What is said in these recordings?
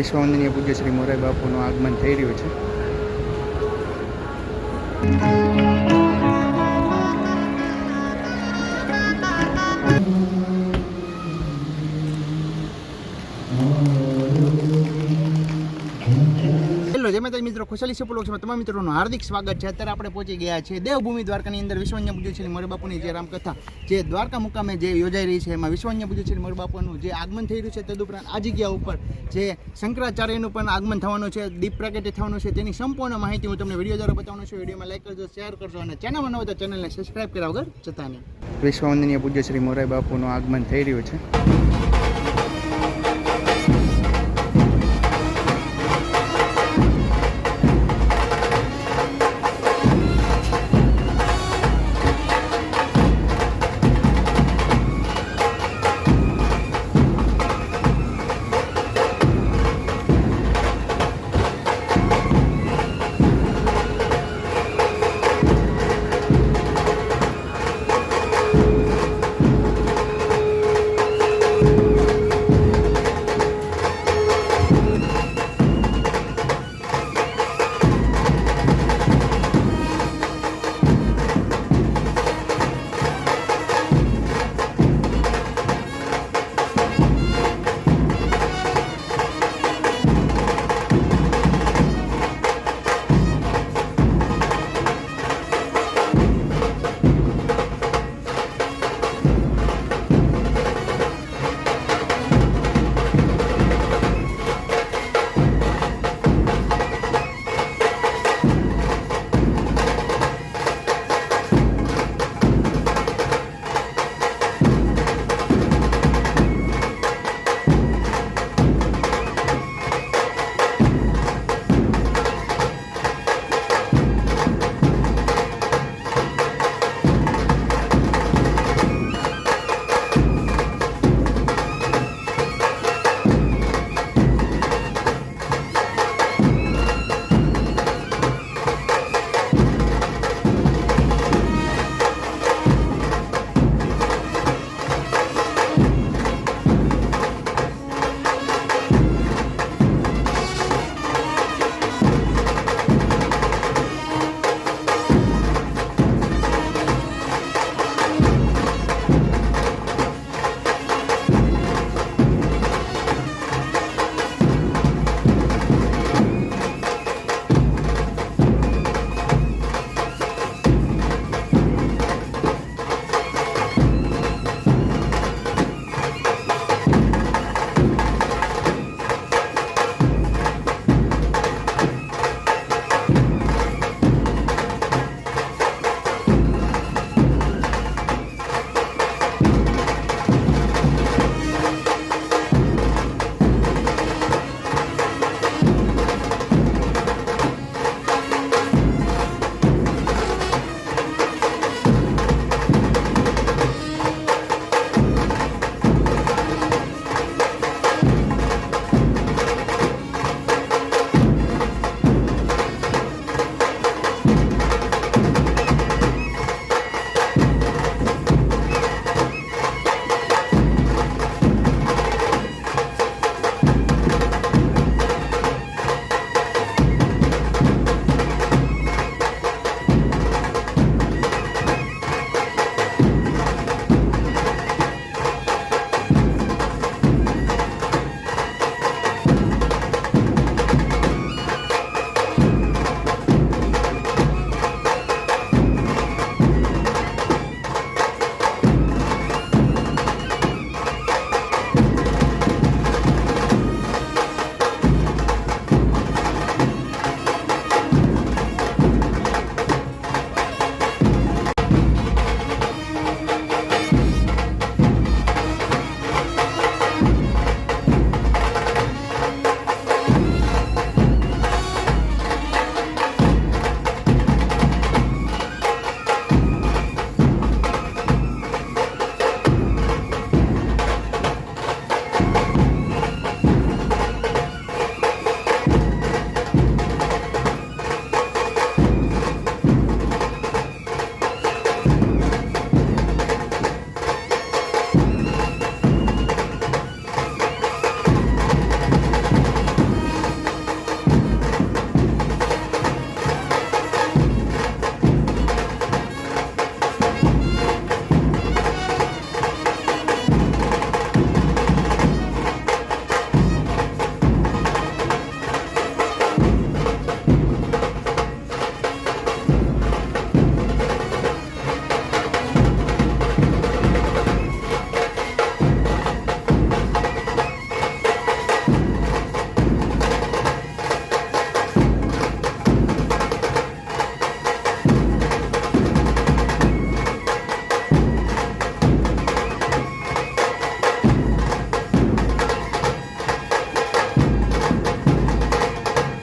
વિશ્વવંદનીય પૂજ્ય શ્રી મોરારી બાપુનું આગમન થઈ રહ્યું છે. જય માતાજી મિત્રો, ખુશાલી સુપરલોક્સમાં તમામ મિત્રોનું હાર્દિક સ્વાગત છે. અત્યારે આપણે પહોંચી ગયા છે દેવભૂમિ દ્વારકાની અંદર વિશ્વવંદનીય પૂજ્ય શ્રી મોરારી બાપુની જે રામકથા જે દ્વારકા મુકામે જે યોજાઈ રહી છે, એમાં વિશ્વવંદનીય પૂજ્ય શ્રી મોરારી બાપુનું જે આગમન થઈ રહ્યું છે, તદુપરાંત આ જગ્યા ઉપર જે શંકરાચાર્યનું પણ આગમન થવાનું છે, દીપ પ્રાગટ્ય થવાનું છે, તેની સંપૂર્ણ માહિતી હું તમને વિડીયો દ્વારા બતાવવાનો છું. વિડીયોમાં લાઈક કરજો, શેર કરજો અને ચેનલમાં ન હોય તો ચેનલને સબસ્ક્રાઈબ કર્યા વગર જતા નહીં. વિશ્વવંદનીય પૂજ્ય શ્રી મોરારી બાપુનું આગમન થઈ રહ્યું છે.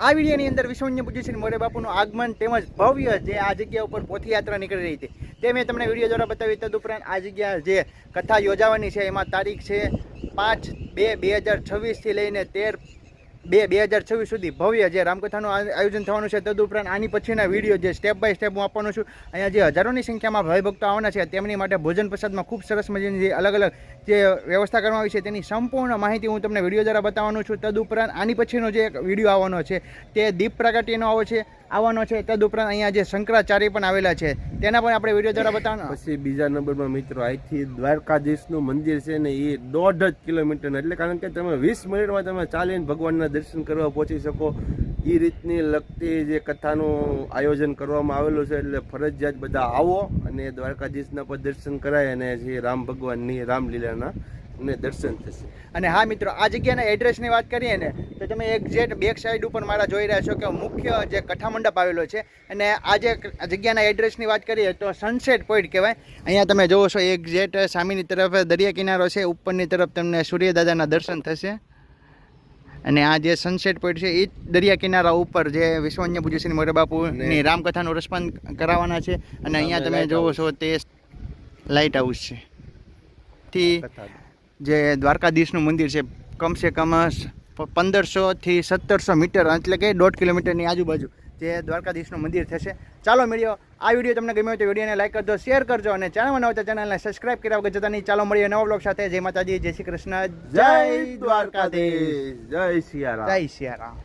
આ વિડીયોની અંદર વિશ્વવંદ્ય પૂજ્ય શ્રી મોરે બાપુનું આગમન તેમજ ભવ્ય જે આ જગ્યા ઉપર પોથયાત્રા નીકળી રહી હતી તે મેં તમને વિડીયો દ્વારા બતાવી. તદુપરાંત આ જગ્યા જે કથા યોજાવાની છે એમાં તારીખ છે 5/2/2026 થી લઈને 13/2/2026 સુધી ભવ્ય જે રામકથાનું આયોજન થવાનું છે. તદુપરાંત આની પછીના વિડીયો જે સ્ટેપ બાય સ્ટેપ હું આપવાનું છું. અહીંયા જે હજારોની સંખ્યામાં ભાઈ ભક્તો આવવાના છે તેમની માટે ભોજન પ્રસાદમાં ખૂબ સરસ મજાની જે અલગ અલગ જે વ્યવસ્થા કરવામાં આવી છે તેની સંપૂર્ણ માહિતી હું તમને વિડીયો દ્વારા બતાવવાનું છું. તદુપરાંત આની પછીનો જે એક વિડીયો આવવાનો છે તે દીપ પ્રાગટ્યનો આવવાનો છે. તદુપરાંત અહીંયા જે શંકરાચાર્ય પણ આવેલા છે તેના પણ આપણે વિડીયો દ્વારા બતાવવાનો. પછી બીજા નંબરમાં મિત્રો અહીંથી દ્વારકાધીશનું મંદિર છે ને એ 1.5 કિલોમીટર, એટલે કારણ કે તમે 20 મિનિટમાં તમે ચાલીને ભગવાનના દર્શન કરવા પહોંચી શકો એ રીતની લગતી જે કથાનું આયોજન કરવામાં આવેલું છે. એટલે ફરજિયાત બધા આવો અને દ્વારકાધીશના પર દર્શન કરાય અને જે રામ ભગવાનની રામલીલાના ને દર્શન થશે. અને હા મિત્રો, આ જગ્યાના એડ્રેસની વાત કરીએ ને તો તમે એક્ઝેક્ટ બેક સાઈડ ઉપર મારા જોઈ રહ્યા છો કે મુખ્ય જે કથા મંડપ આવેલો છે. અને આ જે જગ્યાના એડ્રેસની વાત કરીએ તો સનસેટ પોઈન્ટ કહેવાય. અહીંયા તમે જોવો છો એક્ઝેક્ટ સામેની તરફ દરિયા કિનારો છે, ઉપરની તરફ તમને સૂર્યદાદાના દર્શન થશે. અને આ જે સનસેટ પોઈન્ટ છે એ દરિયા કિનારા ઉપર જે વિશ્વવંદ્ય પૂજ્ય શ્રી મોરે બાપુની રામકથાનું રસપાન કરાવવાના છે. અને અહીંયા તમે જોવો છો તે લાઇટ હાઉસ છે. થી જે દ્વારકાધીશનું મંદિર છે કમસે કમ 1500 થી 1700 મીટર એટલે કે 1.5 કિલોમીટરની આજુબાજુ જે દ્વારકાધીશનું મંદિર થશે. ચાલો મળ્યો, આ વિડીયો તમને ગમ્યો તો વિડીયોને લાઈક કરજો, શેર કરજો અને ચેનલમાં નવા તો ચેનલને સબસ્ક્રાઇબ કર્યા વગર જતા નહીં. ચાલો મળીએ નવા બ્લોગ સાથે. જય માતાજી, જય શ્રી કૃષ્ણ, જય દ્વારકાધીશ, જય સિયારામ, જય સિયારામ.